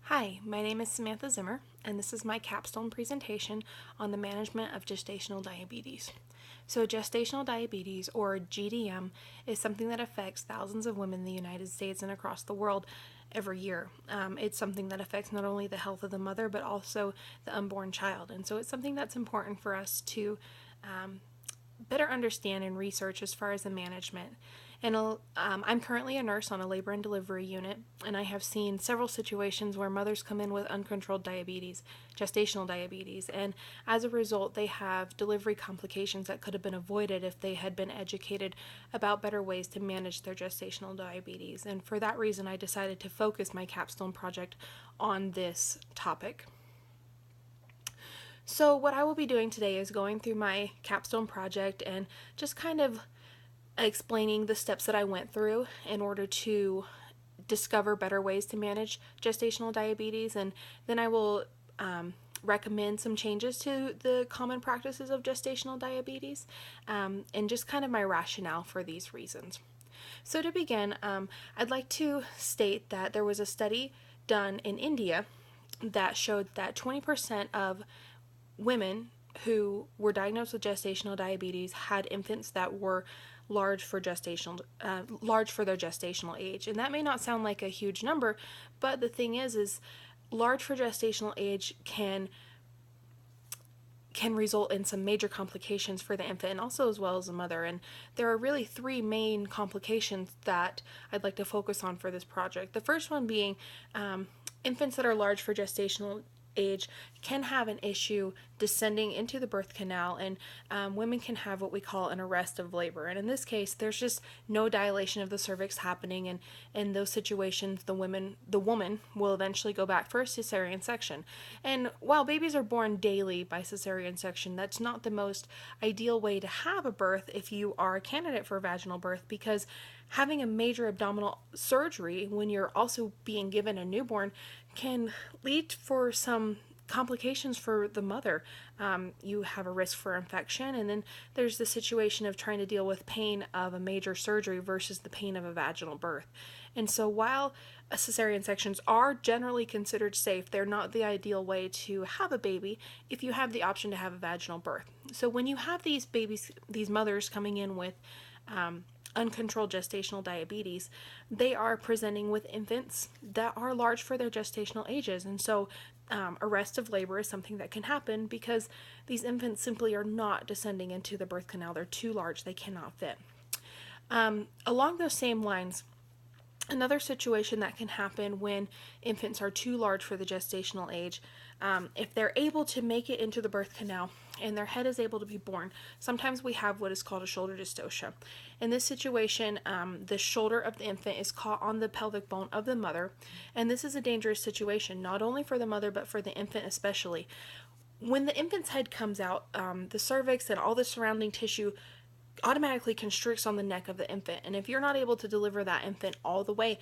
Hi, my name is Samantha Zimmer, and this is my capstone presentation on the management of gestational diabetes. So, gestational diabetes, or GDM, is something that affects thousands of women in the United States and across the world every year. It's something that affects not only the health of the mother, but also the unborn child. And so, it's something that's important for us to better understand and research as far as the management. And I'm currently a nurse on a labor and delivery unit, and I have seen several situations where mothers come in with uncontrolled diabetes, gestational diabetes, and as a result, they have delivery complications that could have been avoided if they had been educated about better ways to manage their gestational diabetes. And for that reason, I decided to focus my capstone project on this topic. So, what I will be doing today is going through my capstone project and just kind of explaining the steps that I went through in order to discover better ways to manage gestational diabetes, and then I will recommend some changes to the common practices of gestational diabetes, and just kind of my rationale for these reasons. So, to begin, I'd like to state that there was a study done in India that showed that 20% of women who were diagnosed with gestational diabetes had infants that were large for their gestational age. And that may not sound like a huge number, but the thing is large for gestational age can result in some major complications for the infant and also as well as the mother. And there are really three main complications that I'd like to focus on for this project. The first one being infants that are large for gestational age can have an issue descending into the birth canal, and women can have what we call an arrest of labor. And in this case, there's just no dilation of the cervix happening, and in those situations, the woman will eventually go back for a cesarean section. And while babies are born daily by cesarean section, that's not the most ideal way to have a birth if you are a candidate for vaginal birth, because having a major abdominal surgery when you're also being given a newborn can lead for some complications for the mother. You have a risk for infection, and then there's the situation of trying to deal with pain of a major surgery versus the pain of a vaginal birth. And so while cesarean sections are generally considered safe, they're not the ideal way to have a baby if you have the option to have a vaginal birth. So when you have these mothers coming in with uncontrolled gestational diabetes, they are presenting with infants that are large for their gestational ages. And so arrest of labor is something that can happen because these infants simply are not descending into the birth canal. They're too large, they cannot fit. Along those same lines, another situation that can happen when infants are too large for the gestational age, if they're able to make it into the birth canal and their head is able to be born, sometimes we have what is called a shoulder dystocia. In this situation, the shoulder of the infant is caught on the pelvic bone of the mother, and this is a dangerous situation, not only for the mother but for the infant especially. When the infant's head comes out, the cervix and all the surrounding tissue automatically constricts on the neck of the infant. And if you're not able to deliver that infant all the way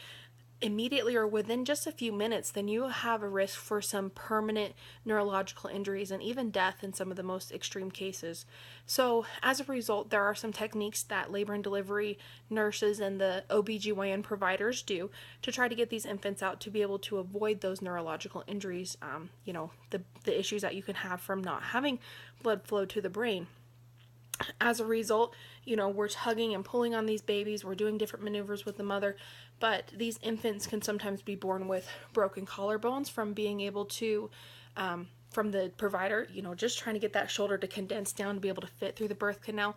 immediately or within just a few minutes, then you have a risk for some permanent neurological injuries and even death in some of the most extreme cases. So as a result, there are some techniques that labor and delivery nurses and the OBGYN providers do to try to get these infants out to be able to avoid those neurological injuries, the issues that you can have from not having blood flow to the brain. As a result, we're tugging and pulling on these babies, we're doing different maneuvers with the mother, but these infants can sometimes be born with broken collarbones from being able to, from the provider, just trying to get that shoulder to condense down to be able to fit through the birth canal.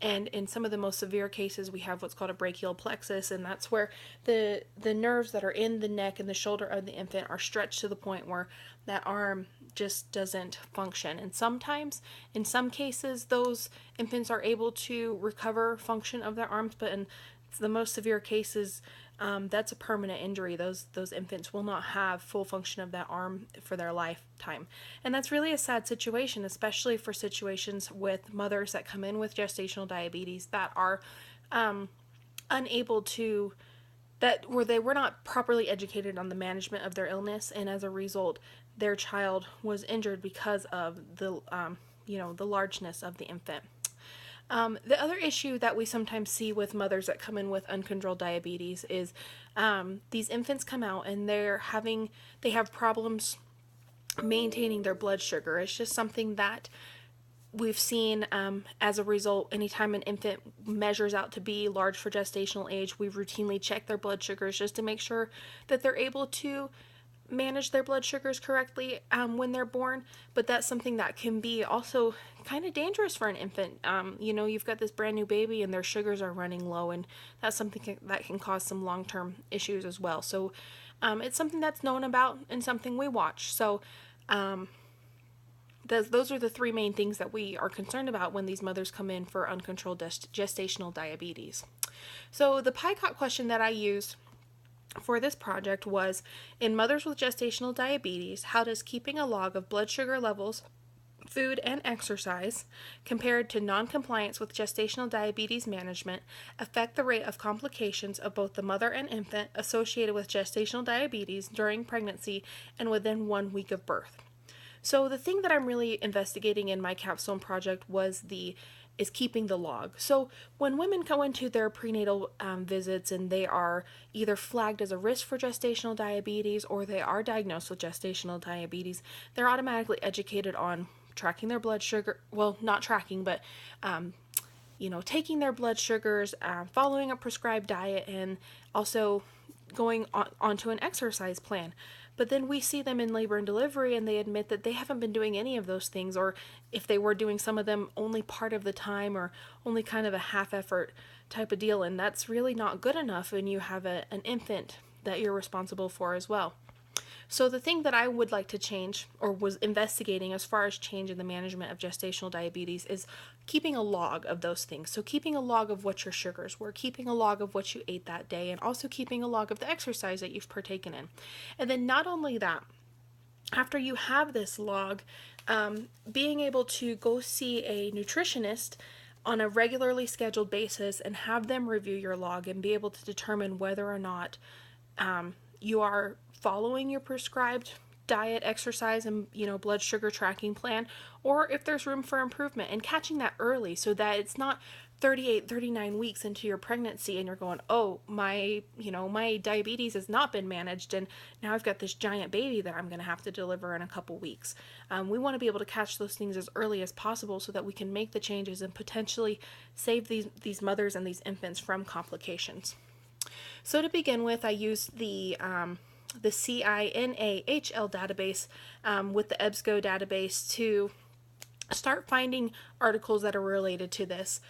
And in some of the most severe cases, we have what's called a brachial plexus, and that's where the nerves that are in the neck and the shoulder of the infant are stretched to the point where that arm just doesn't function. And sometimes, in some cases, those infants are able to recover function of their arms, but in the most severe cases, that's a permanent injury. Those infants will not have full function of that arm for their lifetime. And that's really a sad situation, especially for situations with mothers that come in with gestational diabetes that are unable to, where they were not properly educated on the management of their illness, and as a result, their child was injured because of the largeness of the infant. The other issue that we sometimes see with mothers that come in with uncontrolled diabetes is these infants come out and they have problems maintaining their blood sugar. It's just something that we've seen as a result. Anytime an infant measures out to be large for gestational age, we routinely check their blood sugars just to make sure that they're able to manage their blood sugars correctly when they're born. But that's something that can be also kind of dangerous for an infant. You've got this brand new baby and their sugars are running low, and that's something that can cause some long-term issues as well. So it's something that's known about and something we watch. So those are the three main things that we are concerned about when these mothers come in for uncontrolled gestational diabetes. So the PICOT question that I used for this project was, in mothers with gestational diabetes, how does keeping a log of blood sugar levels, food, and exercise compared to non-compliance with gestational diabetes management affect the rate of complications of both the mother and infant associated with gestational diabetes during pregnancy and within 1 week of birth? So the thing that I'm really investigating in my Capstone project is keeping the log. So when women go into their prenatal visits and they are either flagged as a risk for gestational diabetes or they are diagnosed with gestational diabetes, they're automatically educated on tracking their blood sugar. Well, not tracking, but taking their blood sugars, following a prescribed diet, and also going onto an exercise plan. But then we see them in labor and delivery and they admit that they haven't been doing any of those things, or if they were doing some of them, only part of the time or only kind of a half effort type of deal. And that's really not good enough when you have an infant that you're responsible for as well. So the thing that I would like to change, or was investigating as far as change in the management of gestational diabetes, is keeping a log of those things. So keeping a log of what your sugars were, keeping a log of what you ate that day, and also keeping a log of the exercise that you've partaken in. And then not only that, after you have this log, being able to go see a nutritionist on a regularly scheduled basis and have them review your log and be able to determine whether or not you are following your prescribed diet, exercise, and blood sugar tracking plan, or if there's room for improvement, and catching that early so that it's not 38, 39 weeks into your pregnancy and you're going, oh, my diabetes has not been managed and now I've got this giant baby that I'm going to have to deliver in a couple weeks. We want to be able to catch those things as early as possible so that we can make the changes and potentially save these mothers and these infants from complications. So to begin with, I used the CINAHL database with the EBSCO database to start finding articles that are related to this.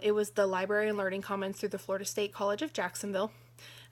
It was the Library and Learning Commons through the Florida State College of Jacksonville.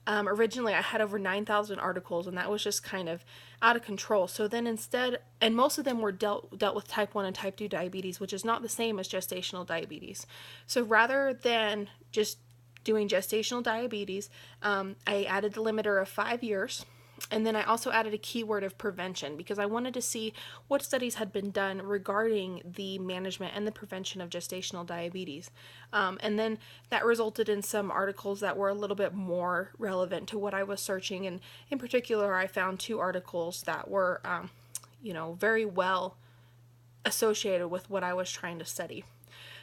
Originally, I had over 9,000 articles, and that was just kind of out of control. So then instead, and most of them were dealt with type 1 and type 2 diabetes, which is not the same as gestational diabetes. So rather than just doing gestational diabetes, I added the limiter of 5 years. And then I also added a keyword of prevention because I wanted to see what studies had been done regarding the management and the prevention of gestational diabetes. And then that resulted in some articles that were a little bit more relevant to what I was searching. And in particular, I found 2 articles that were, very well associated with what I was trying to study.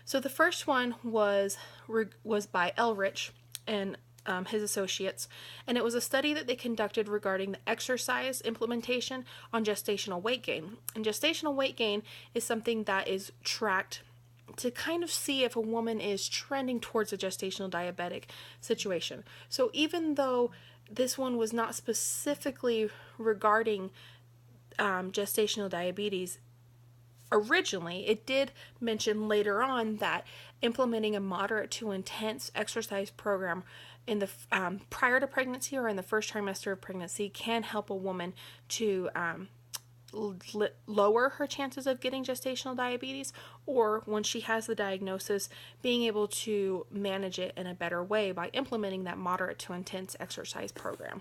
So the first one was by Elrich and his associates, and it was a study that they conducted regarding the exercise implementation on gestational weight gain. And gestational weight gain is something that is tracked to kind of see if a woman is trending towards a gestational diabetic situation. So even though this one was not specifically regarding gestational diabetes, originally, it did mention later on that implementing a moderate to intense exercise program in the prior to pregnancy or in the first trimester of pregnancy can help a woman to lower her chances of getting gestational diabetes, or when she has the diagnosis, being able to manage it in a better way by implementing that moderate to intense exercise program.